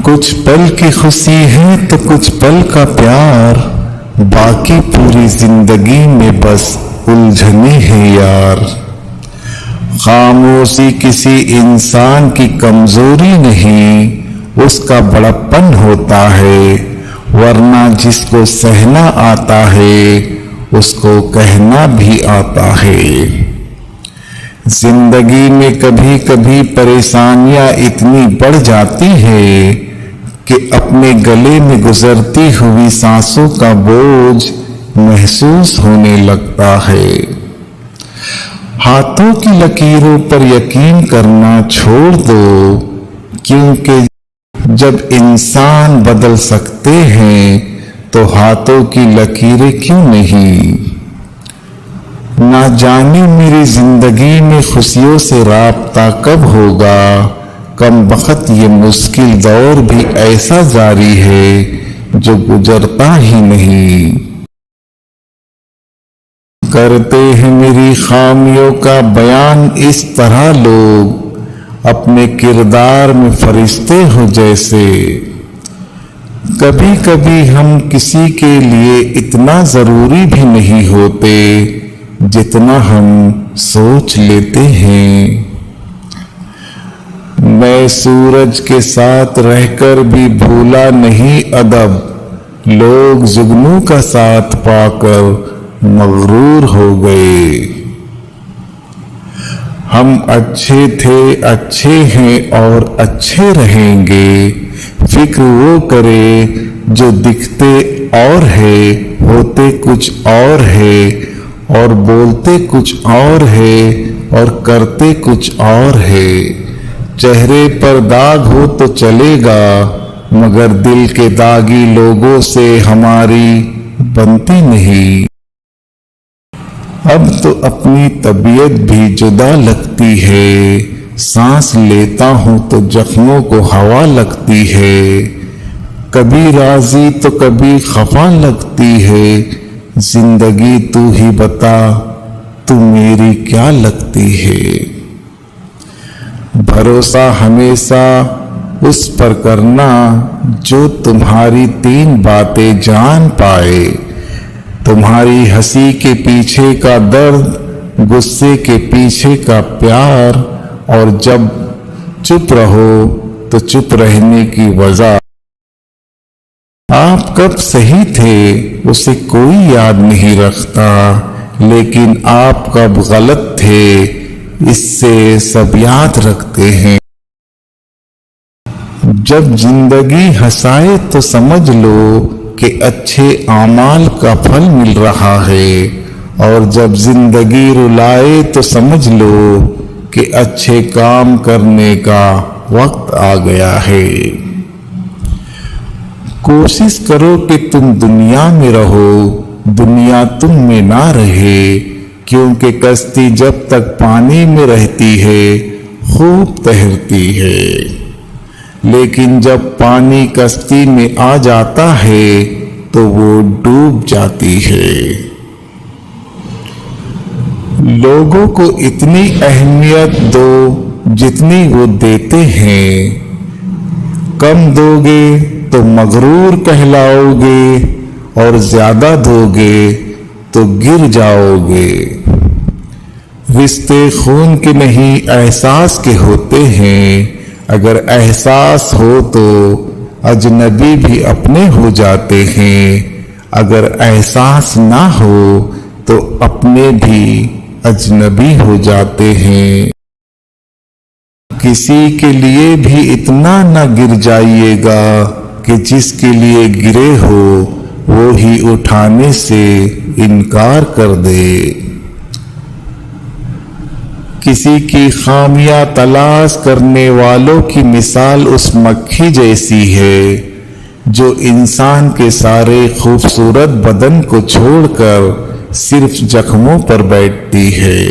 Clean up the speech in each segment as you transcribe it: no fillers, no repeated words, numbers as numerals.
कुछ पल की खुशी है तो कुछ पल का प्यार, बाकी पूरी जिंदगी में बस उलझने हैं यार। खामोशी किसी इंसान की कमजोरी नहीं, उसका बड़प्पन होता है, वरना जिसको सहना आता है उसको कहना भी आता है। जिंदगी में कभी कभी परेशानियां इतनी बढ़ जाती है कि अपने गले में गुजरती हुई सांसों का बोझ महसूस होने लगता है। हाथों की लकीरों पर यकीन करना छोड़ दो, क्योंकि जब इंसान बदल सकते हैं तो हाथों की लकीरें क्यों नहीं। ना जाने मेरी जिंदगी में खुशियों से राब्ता कब होगा, कम बख्त ये मुश्किल दौर भी ऐसा जारी है जो गुजरता ही नहीं। करते हैं मेरी खामियों का बयान इस तरह लोग, अपने किरदार में फरिश्ते हो जैसे। कभी कभी हम किसी के लिए इतना जरूरी भी नहीं होते जितना हम सोच लेते हैं। मैं सूरज के साथ रहकर भी भूला नहीं अदब, लोग जुगनू का साथ पाकर मगरूर हो गए। हम अच्छे थे, अच्छे हैं और अच्छे रहेंगे, फिक्र वो करे जो दिखते और है, होते कुछ और है और बोलते कुछ और है और करते कुछ और है। चेहरे पर दाग हो तो चलेगा, मगर दिल के दागी लोगों से हमारी बनती नहीं। अब तो अपनी तबीयत भी जुदा लगती है, सांस लेता हूं तो जख्मों को हवा लगती है। कभी राजी तो कभी खफा लगती है, जिंदगी तू ही बता तू मेरी क्या लगती है। भरोसा हमेशा उस पर करना जो तुम्हारी 3 बातें जान पाए, तुम्हारी हंसी के पीछे का दर्द, गुस्से के पीछे का प्यार, और जब चुप रहो तो चुप रहने की वजह। आप कब सही थे उसे कोई याद नहीं रखता, लेकिन आप कब गलत थे इससे सब याद रखते हैं। जब जिंदगी हंसाए तो समझ लो कि अच्छे आमाल का फल मिल रहा है, और जब जिंदगी रुलाए तो समझ लो कि अच्छे काम करने का वक्त आ गया है। कोशिश करो कि तुम दुनिया में रहो, दुनिया तुम में ना रहे, क्योंकि कश्ती जब तक पानी में रहती है खूब तैरती है, लेकिन जब पानी कश्ती में आ जाता है तो वो डूब जाती है। लोगों को इतनी अहमियत दो जितनी वो देते हैं, कम दोगे तो मगरूर कहलाओगे और ज्यादा दोगे तो गिर जाओगे। रिश्ते खून के नहीं एहसास के होते हैं, अगर एहसास हो तो अजनबी भी अपने हो जाते हैं, अगर एहसास ना हो तो अपने भी अजनबी हो जाते हैं। किसी के लिए भी इतना न गिर जाइएगा कि जिसके लिए गिरे हो वो ही उठाने से इनकार कर दे। किसी की खामियां तलाश करने वालों की मिसाल उस मक्खी जैसी है जो इंसान के सारे खूबसूरत बदन को छोड़कर सिर्फ जख्मों पर बैठती है।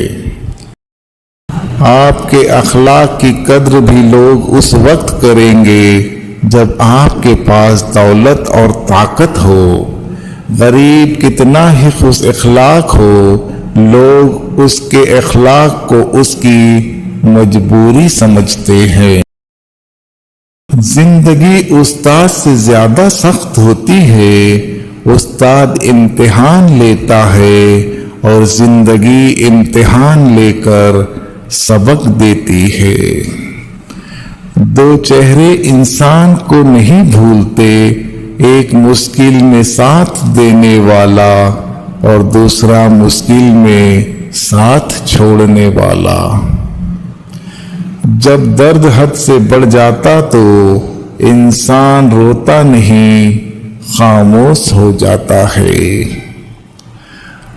आपके अखलाक की कद्र भी लोग उस वक्त करेंगे जब आपके पास दौलत और ताकत हो। गरीब कितना ही खुश अखलाक हो, लोग उसके अखलाक को उसकी मजबूरी समझते हैं। जिंदगी उस्ताद से ज्यादा सख्त होती है। उस्ताद इम्तिहान लेता है और जिंदगी इम्तिहान लेकर सबक देती है। दो चेहरे इंसान को नहीं भूलते, एक मुश्किल में साथ देने वाला और दूसरा मुश्किल में साथ छोड़ने वाला। जब दर्द हद से बढ़ जाता तो इंसान रोता नहीं, खामोश हो जाता है।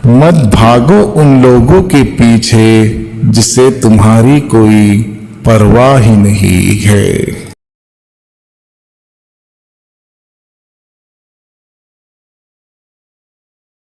मत भागो उन लोगों के पीछे जिसे तुम्हारी कोई परवाह ही नहीं है।